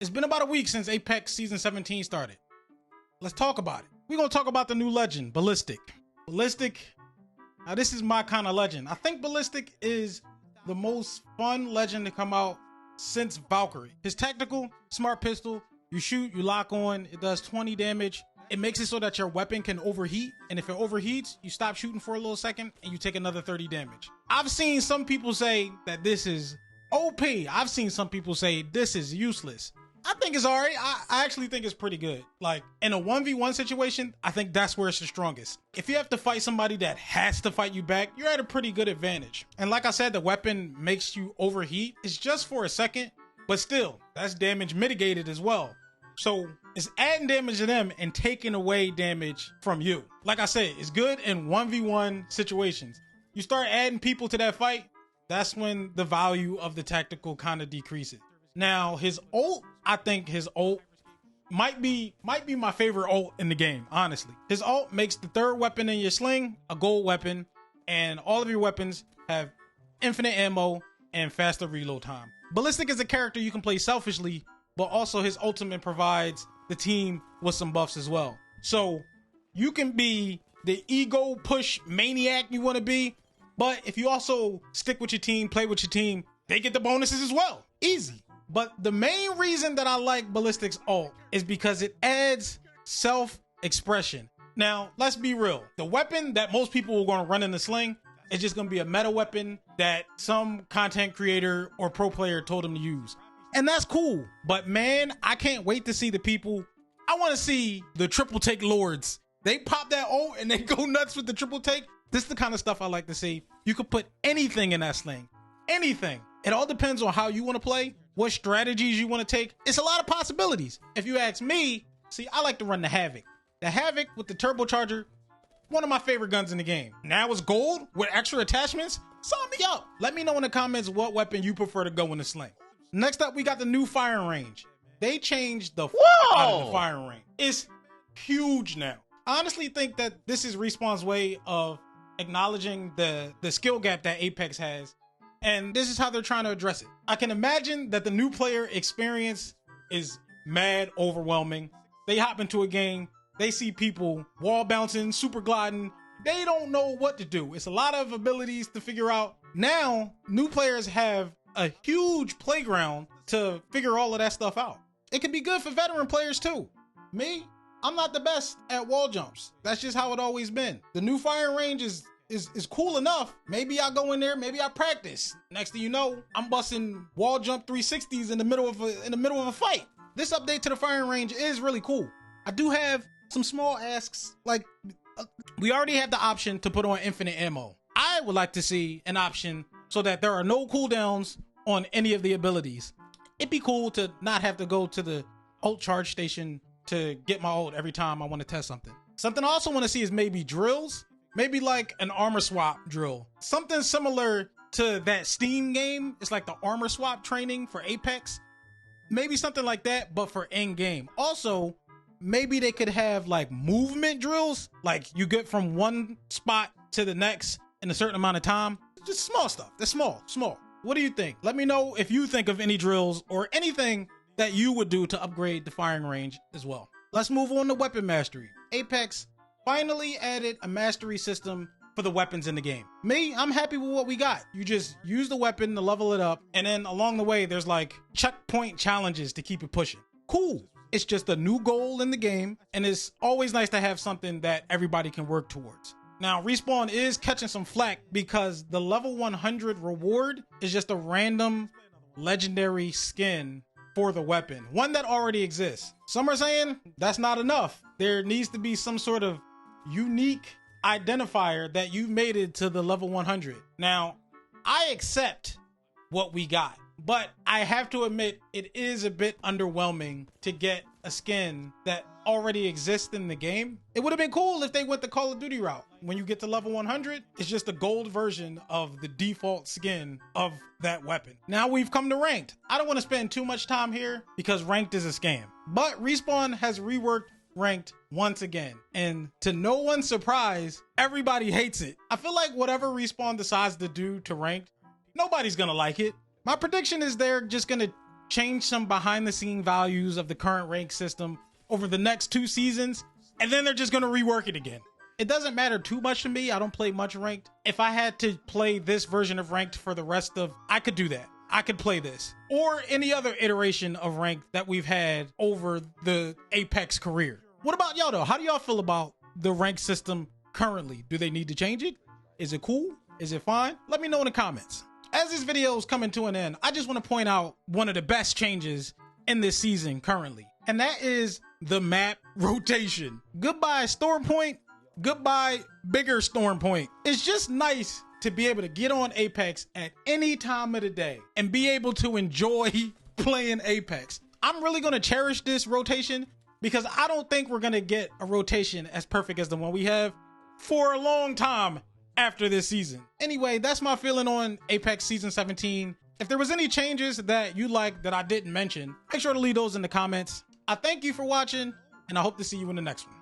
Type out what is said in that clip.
It's been about a week since Apex Season 17 started. Let's talk about it. We're going to talk about the new legend, Ballistic. Ballistic, now this is my kind of legend. I think Ballistic is the most fun legend to come out since Valkyrie. His tactical, smart pistol, you shoot, you lock on, it does 20 damage. It makes it so that your weapon can overheat, and if it overheats, you stop shooting for a little second and you take another 30 damage. I've seen some people say that this is OP. I've seen some people say this is useless. I think it's alright. I actually think it's pretty good. Like, in a 1v1 situation, I think that's where it's the strongest. If you have to fight somebody that has to fight you back, you're at a pretty good advantage. And like I said, the weapon makes you overheat. It's just for a second, but still, that's damage mitigated as well. So it's adding damage to them and taking away damage from you. Like I said, it's good in 1v1 situations. You start adding people to that fight, that's when the value of the tactical kind of decreases. Now, his ult, I think his ult might be my favorite ult in the game, honestly. His ult makes the third weapon in your sling a gold weapon, and all of your weapons have infinite ammo and faster reload time. Ballistic is a character you can play selfishly, but also his ultimate provides the team with some buffs as well. So you can be the ego push maniac you want to be, but if you also stick with your team, play with your team, they get the bonuses as well. Easy. But the main reason that I like Ballistic's ult is because it adds self-expression. Now, let's be real. The weapon that most people are going to run in the sling is just going to be a meta weapon that some content creator or pro player told them to use. And that's cool. But man, I can't wait to see the people. I want to see the triple take lords. They pop that ult and they go nuts with the triple take. This is the kind of stuff I like to see. You could put anything in that sling. Anything. It all depends on how you want to play, what strategies you want to take. It's a lot of possibilities. If you ask me, see, I like to run the Havoc. The Havoc with the turbocharger, one of my favorite guns in the game. Now it's gold with extra attachments. Sign me up. Let me know in the comments what weapon you prefer to go in the sling. Next up, we got the new firing range. They changed the out of the firing range. It's huge now. I honestly think that this is Respawn's way of acknowledging the skill gap that Apex has. And this is how they're trying to address it. I can imagine that the new player experience is mad overwhelming. They hop into a game, they see people wall bouncing, super gliding. They don't know what to do. It's a lot of abilities to figure out. Now, new players have a huge playground to figure all of that stuff out. It could be good for veteran players too. Me, I'm not the best at wall jumps. That's just how it always been. The new firing range is cool enough. Maybe I go in there, maybe I practice. Next thing you know, I'm busting wall jump 360s in the middle of a fight. This update to the firing range is really cool. I do have some small asks, like we already have the option to put on infinite ammo. I would like to see an option so that there are no cooldowns on any of the abilities. It'd be cool to not have to go to the ult charge station to get my ult every time I want to test something. Something I also want to see is maybe drills. Maybe like an armor swap drill. Something similar to that Steam game. It's like the armor swap training for Apex. Maybe something like that, but for in-game. Also, maybe they could have like movement drills. Like you get from one spot to the next in a certain amount of time. Just small stuff. That's small. What do you think? Let me know if you think of any drills or anything that you would do to upgrade the firing range as well. Let's move on to weapon mastery. Apex finally added a mastery system for the weapons in the game. Me, I'm happy with what we got. You just use the weapon to level it up, and then along the way, there's like checkpoint challenges to keep it pushing. Cool. It's just a new goal in the game, and it's always nice to have something that everybody can work towards. Now, Respawn is catching some flack because the level 100 reward is just a random legendary skin for the weapon, one that already exists. Some are saying that's not enough. There needs to be some sort of unique identifier that you made it to the level 100. Now, I accept what we got, but I have to admit it is a bit underwhelming to get a skin that already exists in the game. It would have been cool if they went the Call of Duty route. When you get to level 100, it's just a gold version of the default skin of that weapon. Now we've come to ranked. I don't want to spend too much time here because ranked is a scam, but Respawn has reworked ranked once again, and to no one's surprise, everybody hates it. I feel like whatever Respawn decides to do to ranked, nobody's gonna like it. My prediction is they're just gonna change some behind the scene values of the current rank system over the next 2 seasons, and then they're just going to rework it again. It doesn't matter too much to me. I don't play much ranked. If I had to play this version of ranked for the rest of, I could do that. I could play this or any other iteration of ranked that we've had over the Apex career. What about y'all though? How do y'all feel about the rank system currently? Do they need to change it? Is it cool? Is it fine? Let me know in the comments. As this video is coming to an end, I just want to point out one of the best changes in this season currently, and that is the map rotation. Goodbye Storm Point, goodbye bigger Storm Point. It's just nice to be able to get on Apex at any time of the day and be able to enjoy playing Apex. I'm really going to cherish this rotation because I don't think we're going to get a rotation as perfect as the one we have for a long time after this season. Anyway, that's my feeling on Apex Season 17. If there was any changes that you like that I didn't mention, make sure to leave those in the comments. I thank you for watching, and I hope to see you in the next one.